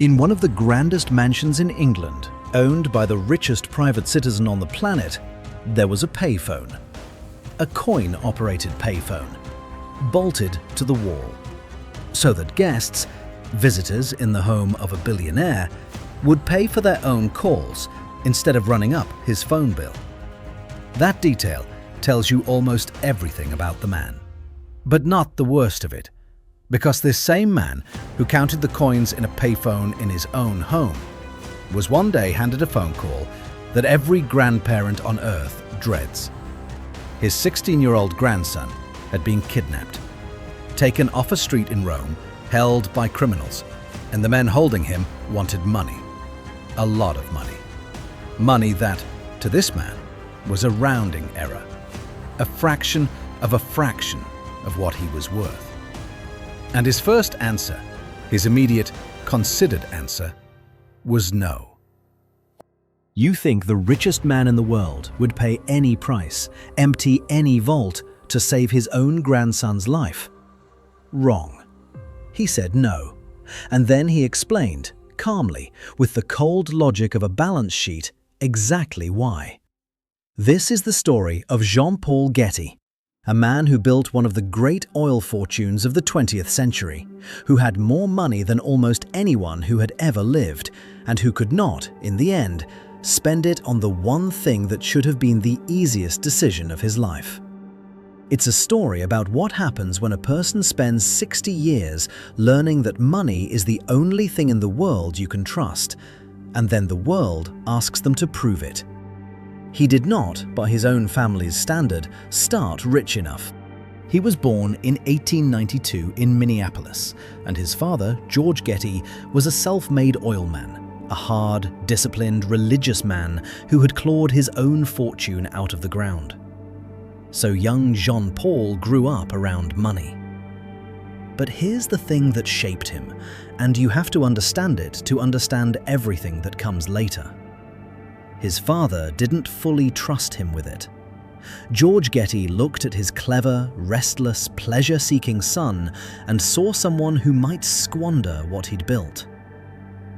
In one of the grandest mansions in England, owned by the richest private citizen on the planet, there was a payphone. A coin-operated payphone, bolted to the wall, so that guests, visitors in the home of a billionaire, would pay for their own calls instead of running up his phone bill. That detail tells you almost everything about the man. But not the worst of it, because this same man who counted the coins in a payphone in his own home was one day handed a phone call that every grandparent on earth dreads. His 16-year-old grandson had been kidnapped, taken off a street in Rome, held by criminals, and the men holding him wanted money. A lot of money. Money that, to this man, was a rounding error. A fraction of what he was worth. And his first answer, his immediate, considered answer, was no. You think the richest man in the world would pay any price, empty any vault to save his own grandson's life? Wrong. He said no. And then he explained, calmly, with the cold logic of a balance sheet, exactly why. This is the story of Jean-Paul Getty, a man who built one of the great oil fortunes of the 20th century, who had more money than almost anyone who had ever lived, and who could not, in the end, spend it on the one thing that should have been the easiest decision of his life. It's a story about what happens when a person spends 60 years learning that money is the only thing in the world you can trust, and then the world asks them to prove it. He did not, by his own family's standard, start rich enough. He was born in 1892 in Minneapolis, and his father, George Getty, was a self-made oilman, a hard, disciplined, religious man who had clawed his own fortune out of the ground. So young Jean-Paul grew up around money. But here's the thing that shaped him, and you have to understand it to understand everything that comes later. His father didn't fully trust him with it. George Getty looked at his clever, restless, pleasure-seeking son and saw someone who might squander what he'd built.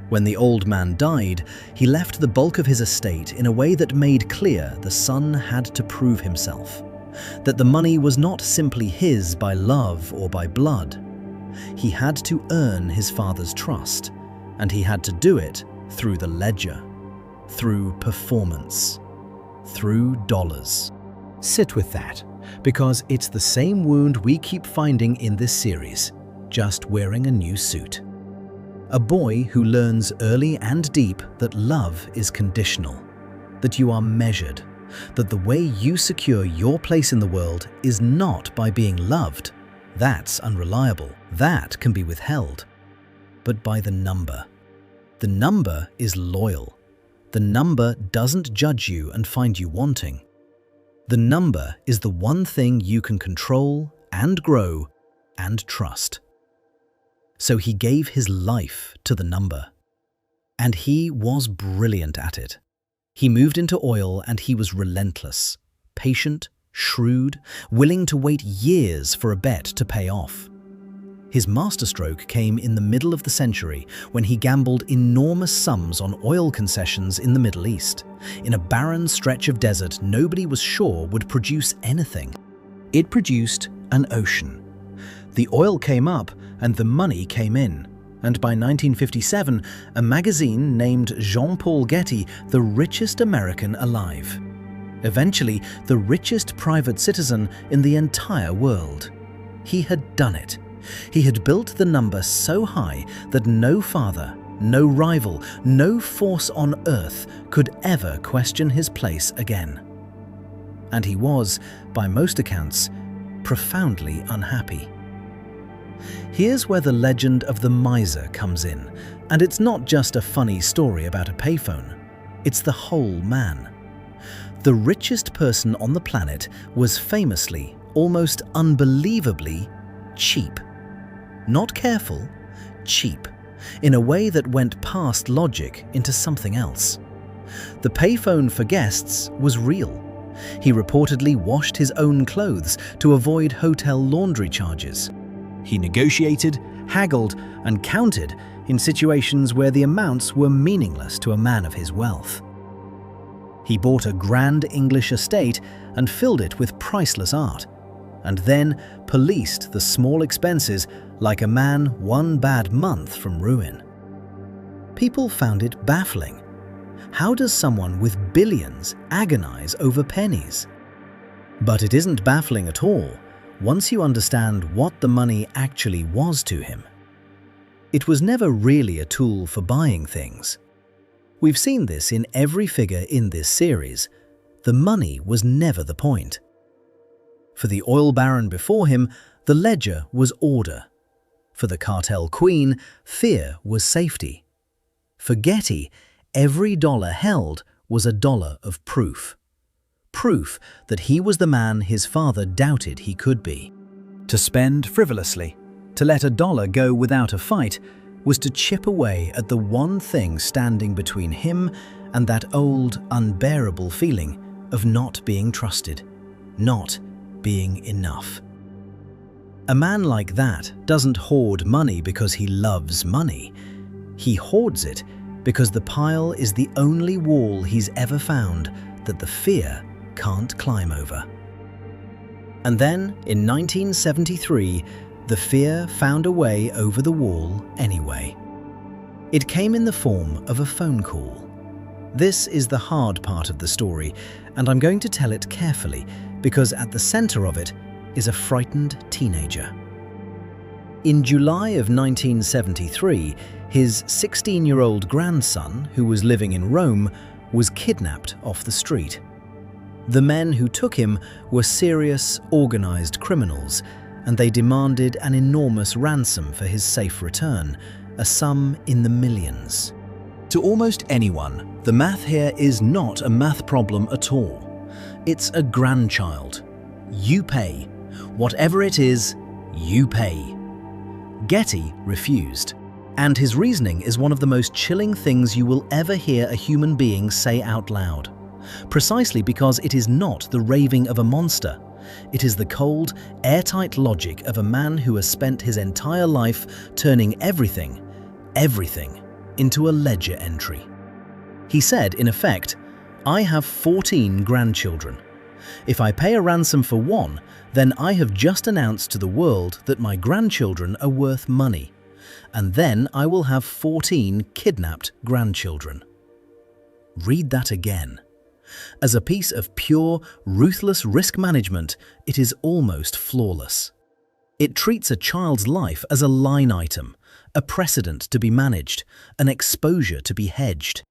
When the old man died, he left the bulk of his estate in a way that made clear the son had to prove himself, that the money was not simply his by love or by blood. He had to earn his father's trust, and he had to do it through the ledger. Through performance, through dollars. Sit with that, because it's the same wound we keep finding in this series, just wearing a new suit. A boy who learns early and deep that love is conditional, that you are measured, that the way you secure your place in the world is not by being loved. That's unreliable, that can be withheld, but by the number. The number is loyal. The number doesn't judge you and find you wanting. The number is the one thing you can control and grow and trust. So he gave his life to the number. And he was brilliant at it. He moved into oil and he was relentless, patient, shrewd, willing to wait years for a bet to pay off. His masterstroke came in the middle of the century when he gambled enormous sums on oil concessions in the Middle East, in a barren stretch of desert nobody was sure would produce anything. It produced an ocean. The oil came up and the money came in, and by 1957, a magazine named Jean-Paul Getty the richest American alive. Eventually, the richest private citizen in the entire world. He had done it. He had built the number so high that no father, no rival, no force on earth could ever question his place again. And he was, by most accounts, profoundly unhappy. Here's where the legend of the miser comes in, and it's not just a funny story about a payphone. It's the whole man. The richest person on the planet was famously, almost unbelievably, cheap. Not careful, cheap, in a way that went past logic into something else. The payphone for guests was real. He reportedly washed his own clothes to avoid hotel laundry charges. He negotiated haggled and counted in situations where the amounts were meaningless to a man of his wealth. He bought a grand English estate and filled it with priceless art, and then policed the small expenses like a man one bad month from ruin. People found it baffling. How does someone with billions agonize over pennies? But it isn't baffling at all once you understand what the money actually was to him. It was never really a tool for buying things. We've seen this in every figure in this series. The money was never the point. For the oil baron before him, the ledger was order. For the cartel queen, fear was safety. For Getty, every dollar held was a dollar of proof. Proof that he was the man his father doubted he could be. To spend frivolously, to let a dollar go without a fight, was to chip away at the one thing standing between him and that old, unbearable feeling of not being trusted, not being enough. A man like that doesn't hoard money because he loves money. He hoards it because the pile is the only wall he's ever found that the fear can't climb over. And then, in 1973, the fear found a way over the wall anyway. It came in the form of a phone call. This is the hard part of the story, and I'm going to tell it carefully because at the center of it is a frightened teenager. In July of 1973, his 16-year-old grandson, who was living in Rome, was kidnapped off the street. The men who took him were serious, organized criminals, and they demanded an enormous ransom for his safe return, a sum in the millions. To almost anyone, the math here is not a math problem at all. It's a grandchild. You pay. Whatever it is, you pay. Getty refused, and his reasoning is one of the most chilling things you will ever hear a human being say out loud. Precisely because it is not the raving of a monster. It is the cold, airtight logic of a man who has spent his entire life turning everything, into a ledger entry. He said, in effect, I have 14 grandchildren. If I pay a ransom for one, then I have just announced to the world that my grandchildren are worth money, and then I will have 14 kidnapped grandchildren. Read that again. As a piece of pure, ruthless risk management, it is almost flawless. It treats a child's life as a line item, a precedent to be managed, an exposure to be hedged.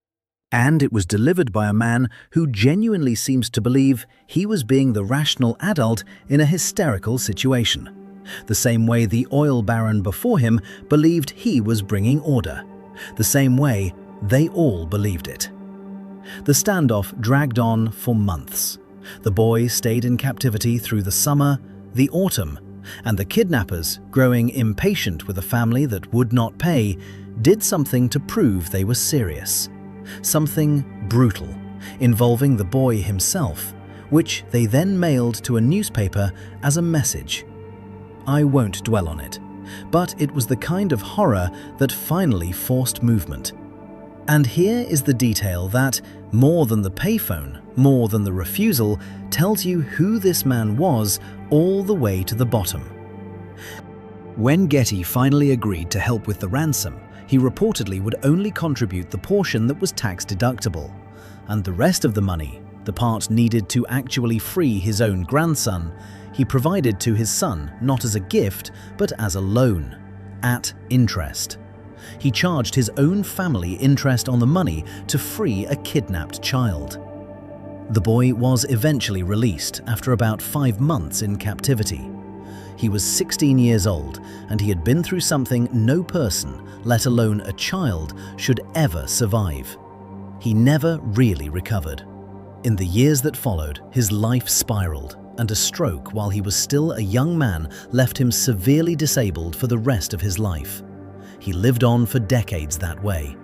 And it was delivered by a man who genuinely seems to believe he was being the rational adult in a hysterical situation, the same way the oil baron before him believed he was bringing order, the same way they all believed it. The standoff dragged on for months. The boy stayed in captivity through the summer, the autumn, and the kidnappers, growing impatient with a family that would not pay, did something to prove they were serious. Something brutal, involving the boy himself, which they then mailed to a newspaper as a message. I won't dwell on it, but it was the kind of horror that finally forced movement. And here is the detail that, more than the payphone, more than the refusal, tells you who this man was all the way to the bottom. When Getty finally agreed to help with the ransom, he reportedly would only contribute the portion that was tax deductible, and the rest of the money, the part needed to actually free his own grandson, he provided to his son not as a gift but as a loan, at interest. He charged his own family interest on the money to free a kidnapped child. The boy was eventually released after about 5 months in captivity. He was 16 years old, and he had been through something no person, let alone a child, should ever survive. He never really recovered. In the years that followed, his life spiraled, and a stroke while he was still a young man left him severely disabled for the rest of his life. He lived on for decades that way.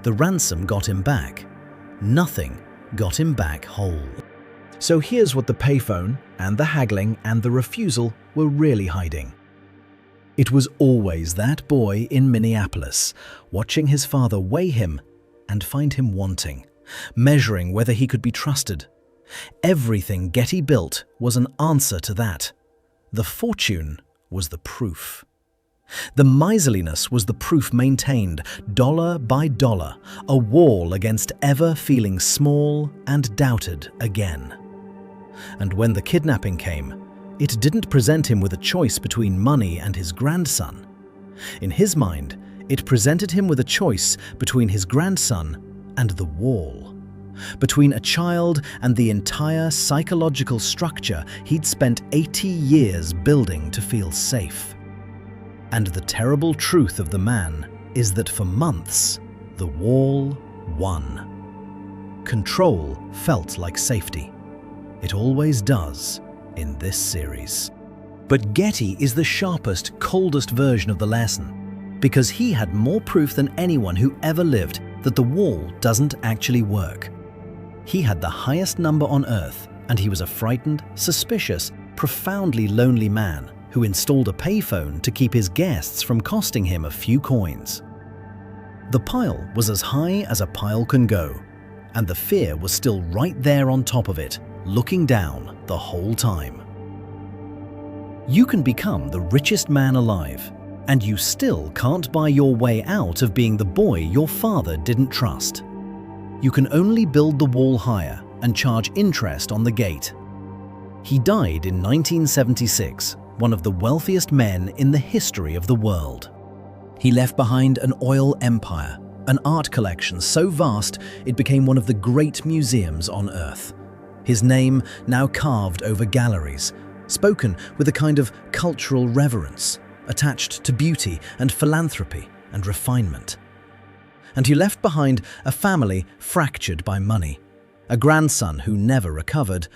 The ransom got him back. Nothing got him back whole. So here's what the payphone and the haggling and the refusal were really hiding. It was always that boy in Minneapolis, watching his father weigh him and find him wanting, measuring whether he could be trusted. Everything Getty built was an answer to that. The fortune was the proof. The miserliness was the proof maintained, dollar by dollar, a wall against ever feeling small and doubted again. And when the kidnapping came, it didn't present him with a choice between money and his grandson. In his mind, it presented him with a choice between his grandson and the wall, between a child and the entire psychological structure he'd spent 80 years building to feel safe. And the terrible truth of the man is that for months, the wall won. Control felt like safety. It always does in this series. But Getty is the sharpest, coldest version of the lesson, because he had more proof than anyone who ever lived that the wall doesn't actually work. He had the highest number on Earth, and he was a frightened, suspicious, profoundly lonely man who installed a payphone to keep his guests from costing him a few coins. The pile was as high as a pile can go, and the fear was still right there on top of it, looking down the whole time. You can become the richest man alive, and you still can't buy your way out of being the boy your father didn't trust. You can only build the wall higher and charge interest on the gate. He died in 1976, one of the wealthiest men in the history of the world. He left behind an oil empire, an art collection so vast it became one of the great museums on Earth. His name now carved over galleries, spoken with a kind of cultural reverence, attached to beauty and philanthropy and refinement. And he left behind a family fractured by money, a grandson who never recovered,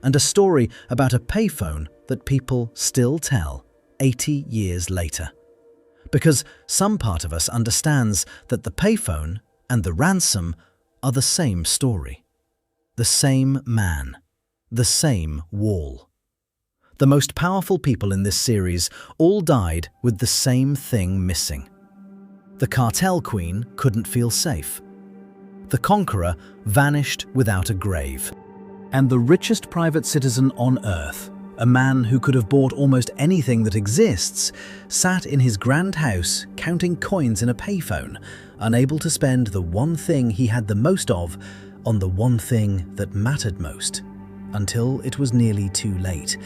and a story about a payphone that people still tell 80 years later. Because some part of us understands that the payphone and the ransom are the same story. The same man, the same wall. The most powerful people in this series all died with the same thing missing. The cartel queen couldn't feel safe. The conqueror vanished without a grave. And the richest private citizen on Earth, a man who could have bought almost anything that exists, sat in his grand house counting coins in a payphone, unable to spend the one thing he had the most of on the one thing that mattered most, until it was nearly too late,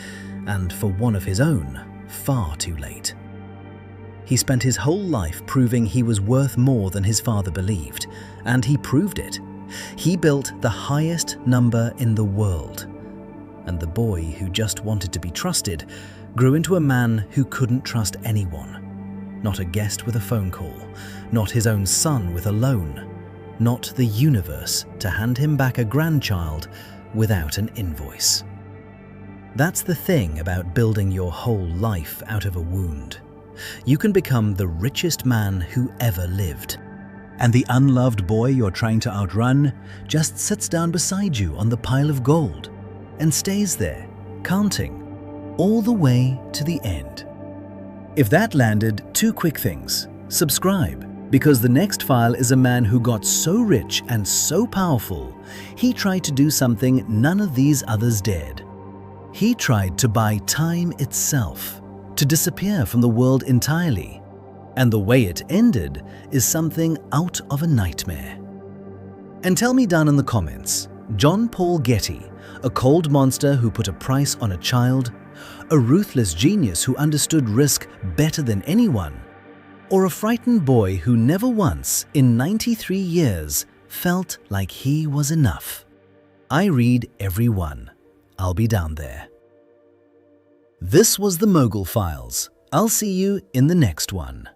and for one of his own, far too late. He spent his whole life proving he was worth more than his father believed, and he proved it. He built the highest number in the world, and the boy who just wanted to be trusted grew into a man who couldn't trust anyone. Not a guest with a phone call, not his own son with a loan, not the universe to hand him back a grandchild without an invoice. That's the thing about building your whole life out of a wound. You can become the richest man who ever lived. And the unloved boy you're trying to outrun just sits down beside you on the pile of gold and stays there, counting, all the way to the end. If that landed, 2 quick things. Subscribe, because the next file is a man who got so rich and so powerful, he tried to do something none of these others dared. He tried to buy time itself, to disappear from the world entirely. And the way it ended is something out of a nightmare. And tell me down in the comments, John Paul Getty, a cold monster who put a price on a child, a ruthless genius who understood risk better than anyone, or a frightened boy who never once, in 93 years, felt like he was enough? I read every one. I'll be down there. This was the Mogul Files. I'll see you in the next one.